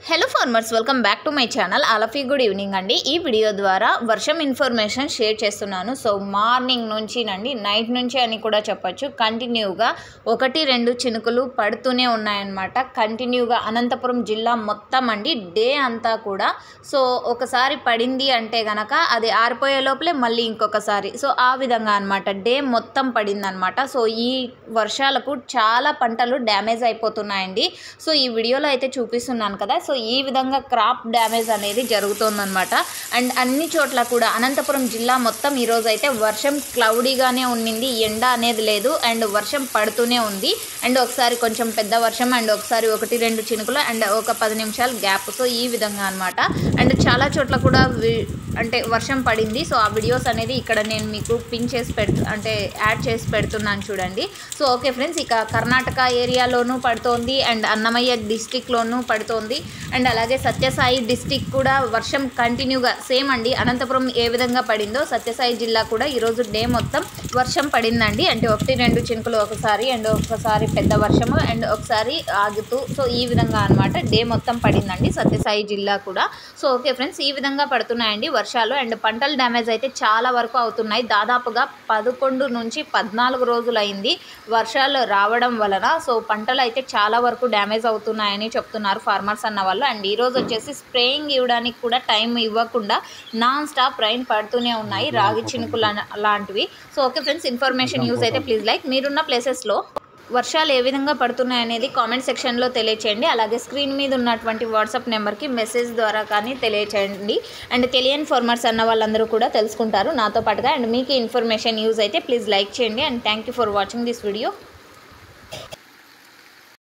Hello farmers, welcome back to my channel. All of you good evening అండి. ఈ video ద్వారా వర్షం information share చేస్తున్నాను. సో మార్నింగ్ నుంచి నైట్ నుంచి అని కూడా చెప్పొచ్చు, కంటిన్యూగా 1-2 చినుకులు పడుతూనే ఉన్నాయన్నమాట. కంటిన్యూగా అనంతపురం జిల్లా మొత్తం అండి, డే అంతా కూడా. సో ఒకసారి పడింది అంటే గనక అది ఆరిపోయే లోపలే మళ్ళీ ఇంకొకసారి, సో ఆ విధంగా అనమాట డే మొత్తం పడిందనమాట. సో ఈ వర్షాలకు చాలా పంటలు డ్యామేజ్ అయిపోతున్నాయండి. సో ఈ వీడియోలో అయితే చూపిస్తున్నాను కదా. సో ఈ విధంగా క్రాప్ డ్యామేజ్ అనేది జరుగుతుందన్నమాట. అండ్ అన్ని చోట్ల కూడా అనంతపురం జిల్లా మొత్తం ఈరోజు అయితే వర్షం క్లౌడీగానే ఉండింది, ఎండ అనేది లేదు. అండ్ వర్షం పడుతూనే ఉంది. అండ్ ఒకసారి కొంచెం పెద్ద వర్షం, అండ్ ఒకసారి 1-2 చినుకులు, అండ్ ఒక 10 నిమిషాలు గ్యాప్. సో ఈ విధంగా అనమాట. అండ్ చాలా చోట్ల కూడా అంటే వర్షం పడింది. సో ఆ వీడియోస్ అనేది ఇక్కడ నేను మీకు పిన్ చేసి యాడ్ చేసి పెడుతున్నాను చూడండి. సో ఓకే ఫ్రెండ్స్, ఇక కర్ణాటక ఏరియాలోనూ పడుతోంది, అండ్ అన్నమయ్య డిస్టిక్లోనూ పడుతోంది, అండ్ అలాగే సత్యసాయి డిస్టిక్ కూడా వర్షం కంటిన్యూగా సేమ్ అండి. అనంతపురం ఏ విధంగా పడిందో సత్యసాయి జిల్లా కూడా ఈరోజు డే మొత్తం వర్షం పడిందండి. అంటే 1-2 చినుకులు ఒకసారి, అండ్ ఒకసారి పెద్ద వర్షము, అండ్ ఒకసారి ఆగుతూ, సో ఈ విధంగా అనమాట డే మొత్తం పడిందండి సత్యసాయి జిల్లా కూడా. సో ఓకే ఫ్రెండ్స్, ఈ విధంగా పడుతున్నాయండి వర్షాలు. అండ్ పంటల డ్యామేజ్ అయితే చాలా వరకు అవుతున్నాయి. దాదాపుగా 11 నుంచి 14 రోజులు అయింది వర్షాలు రావడం వలన. సో పంటలు అయితే చాలా వరకు డ్యామేజ్ అవుతున్నాయని చెప్తున్నారు ఫార్మర్స్ అన్న వాళ్ళు. అండ్ ఈరోజు వచ్చేసి స్ప్రేయింగ్ ఇవ్వడానికి కూడా టైం ఇవ్వకుండా నాన్ స్టాప్ రైన్ పడుతూనే ఉన్నాయి, రాగి చినుకులు లాంటివి. So okay friends, information use అయితే ప్లీజ్ లైక్. మీరున్న ప్లేసెస్లో వర్షాలు ఏ విధంగా పడుతున్నాయి అనేది కామెంట్ సెక్షన్లో తెలియచేయండి. అలాగే స్క్రీన్ మీద ఉన్నటువంటి వాట్సాప్ నెంబర్కి మెసేజ్ ద్వారా కానీ తెలియచేయండి. అండ్ తెలియని ఫార్మర్స్ అన్న వాళ్ళందరూ కూడా తెలుసుకుంటారు నాతో పాటుగా. అండ్ మీకు ఇన్ఫర్మేషన్ యూజ్ అయితే ప్లీజ్ లైక్ చేయండి. And thank you for watching this video.